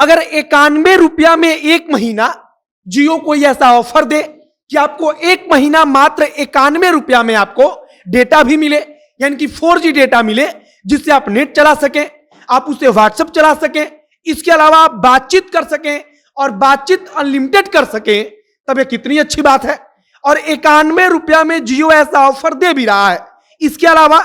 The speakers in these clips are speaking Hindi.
अगर 91 रुपया में एक महीना जियो कोई ऐसा ऑफर दे कि आपको एक महीना मात्र 91 रुपया में आपको डेटा भी मिले, यानी कि 4G डेटा मिले, जिससे आप नेट चला सकें, आप उससे व्हाट्सएप चला सकें, इसके अलावा आप बातचीत कर सकें और बातचीत अनलिमिटेड कर सकें, तब ये कितनी अच्छी बात है। और 91 रुपया में जियो ऐसा ऑफर दे भी रहा है। इसके अलावा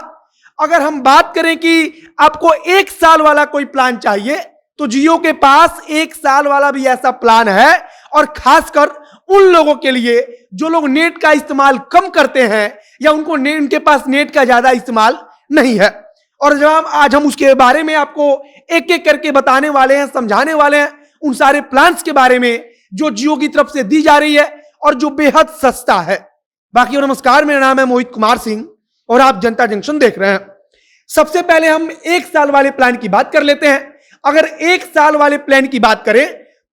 अगर हम बात करें कि आपको 1 साल वाला कोई प्लान चाहिए, तो जियो के पास 1 साल वाला भी ऐसा प्लान है, और खासकर उन लोगों के लिए जो लोग नेट का इस्तेमाल कम करते हैं या उनके पास नेट का ज्यादा इस्तेमाल नहीं है। और जब आज हम उसके बारे में आपको एक एक करके बताने वाले हैं, समझाने वाले हैं उन सारे प्लान्स के बारे में जो जियो की तरफ से दी जा रही है और जो बेहद सस्ता है। बाकी और नमस्कार, मेरा नाम है मोहित कुमार सिंह और आप जनता जंक्शन देख रहे हैं। सबसे पहले हम 1 साल वाले प्लान की बात कर लेते हैं। अगर 1 साल वाले प्लान की बात करें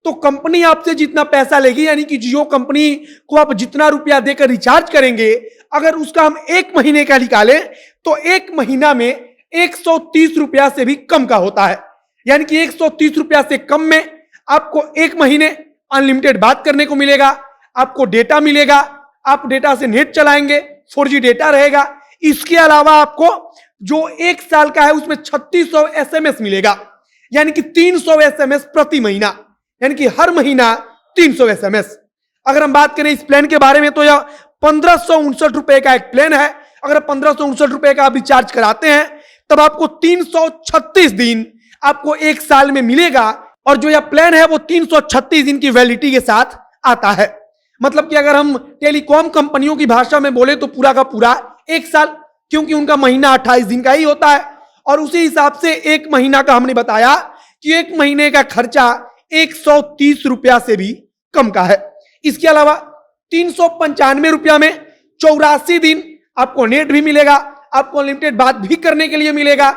तो कंपनी आपसे जितना पैसा लेगी, यानी कि जियो कंपनी को आप जितना रुपया देकर रिचार्ज करेंगे, अगर उसका हम 1 महीने का निकालें तो 1 महीना में 130 रुपया से भी कम का होता है। यानी कि 130 रुपया से कम में आपको 1 महीने अनलिमिटेड बात करने को मिलेगा, आपको डेटा मिलेगा, आप डेटा से नेट चलाएंगे, 4G डेटा रहेगा। इसके अलावा आपको जो 1 साल का है उसमें 3600 SMS मिलेगा, यानी कि 300 SMS प्रति महीना, यानी कि हर महीना 300 SMS। अगर हम बात करें इस प्लान के बारे में तो यह 1559 रुपए का एक प्लान है। अगर 1559 रुपए का आप रिचार्ज कराते हैं तब आपको 336 दिन आपको 1 साल में मिलेगा, और जो यह प्लान है वो 336 दिन की वैलिडिटी के साथ आता है। मतलब कि अगर हम टेलीकॉम कंपनियों की भाषा में बोले तो पूरा का पूरा 1 साल, क्योंकि उनका महीना 28 दिन का ही होता है। और उसी हिसाब से 1 महीना का हमने बताया कि 1 महीने का खर्चा 130 रुपया से भी कम का है। इसके अलावा 395 रुपया में 84 दिन आपको नेट भी मिलेगा, आपको अनलिमिटेड बात भी करने के लिए मिलेगा,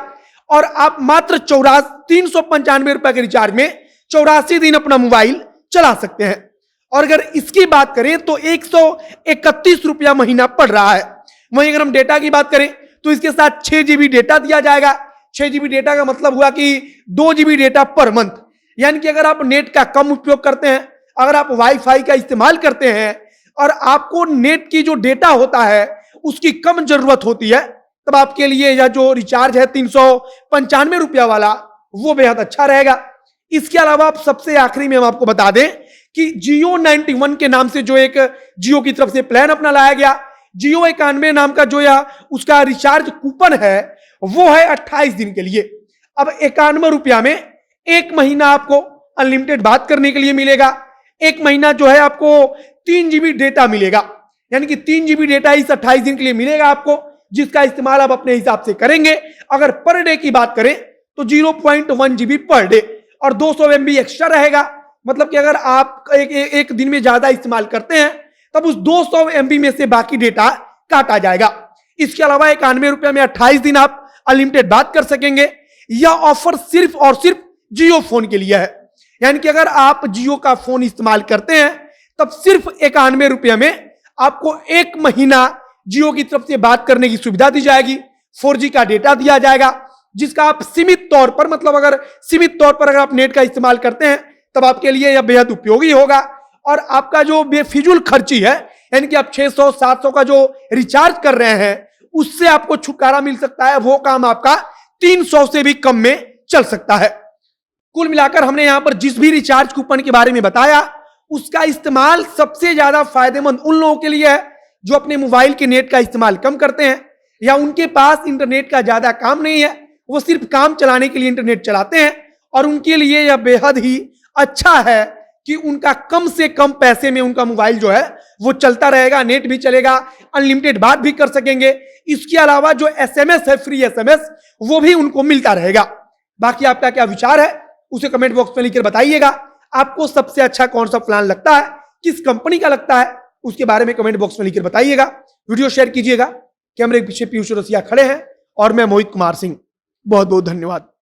और आप मात्र 395 रुपए के रिचार्ज में 84 दिन अपना मोबाइल चला सकते हैं। और अगर इसकी बात करें तो 131 रुपया महीना पड़ रहा है। वहीं अगर हम डेटा की बात करें तो इसके साथ 6 GB डेटा दिया जाएगा। 6 GB डेटा का मतलब हुआ कि 2 GB डेटा पर मंथ, यानी कि अगर आप नेट का कम उपयोग करते हैं, अगर आप वाईफाई का इस्तेमाल करते हैं और आपको नेट की जो डेटा होता है उसकी कम जरूरत होती है, तब आपके लिए यह जो रिचार्ज है 395 रुपया वाला वो बेहद अच्छा रहेगा। इसके अलावा आप सबसे आखिरी में हम आपको बता दें कि जियो 91 के नाम से जो एक जियो की तरफ से प्लान अपना लाया गया, जियो 91 नाम का जो या उसका रिचार्ज कूपन है वो है 28 दिन के लिए। अब 91 रुपया में 1 महीना आपको अनलिमिटेड बात करने के लिए मिलेगा, 1 महीना जो है आपको 3 GB डेटा मिलेगा, यानी कि 3 GB डेटा इस 28 दिन के लिए मिलेगा आपको, जिसका इस्तेमाल आप अपने हिसाब से करेंगे। अगर पर डे की बात करें तो 0.1 GB पर डे और 200 MB एक्स्ट्रा रहेगा। मतलब कि अगर आप एक दिन में ज्यादा इस्तेमाल करते हैं तब उस 200 MB में से बाकी डेटा काटा जाएगा। इसके अलावा 91 रुपया में 28 दिन आप अनलिमिटेड बात कर सकेंगे। यह ऑफर सिर्फ और सिर्फ जियो फोन के लिए है, यानी कि अगर आप जियो का फोन इस्तेमाल करते हैं तब सिर्फ 91 रुपये में आपको 1 महीना जियो की तरफ से बात करने की सुविधा दी जाएगी, 4G का डेटा दिया जाएगा, जिसका आप सीमित तौर पर, मतलब अगर सीमित तौर पर अगर आप नेट का इस्तेमाल करते हैं तब आपके लिए यह बेहद उपयोगी होगा। और आपका जो बेफिजूल खर्ची है, यानी कि आप 600-700 का जो रिचार्ज कर रहे हैं उससे आपको छुटकारा मिल सकता है। वो काम आपका 300 से भी कम में चल सकता है। कुल मिलाकर हमने यहां पर जिस भी रिचार्ज कूपन के बारे में बताया उसका इस्तेमाल सबसे ज्यादा फायदेमंद उन लोगों के लिए है जो अपने मोबाइल के नेट का इस्तेमाल कम करते हैं या उनके पास इंटरनेट का ज्यादा काम नहीं है, वो सिर्फ काम चलाने के लिए इंटरनेट चलाते हैं, और उनके लिए यह बेहद ही अच्छा है कि उनका कम से कम पैसे में उनका मोबाइल जो है वो चलता रहेगा, नेट भी चलेगा, अनलिमिटेड बात भी कर सकेंगे। इसके अलावा जो SMS है, फ्री SMS, वो भी उनको मिलता रहेगा। बाकी आपका क्या विचार है उसे कमेंट बॉक्स में लिखकर बताइएगा। आपको सबसे अच्छा कौन सा प्लान लगता है, किस कंपनी का लगता है, उसके बारे में कमेंट बॉक्स में लिखकर बताइएगा। वीडियो शेयर कीजिएगा। कैमरे के पीछे पीयूष रसिया खड़े हैं और मैं मोहित कुमार सिंह। बहुत बहुत धन्यवाद।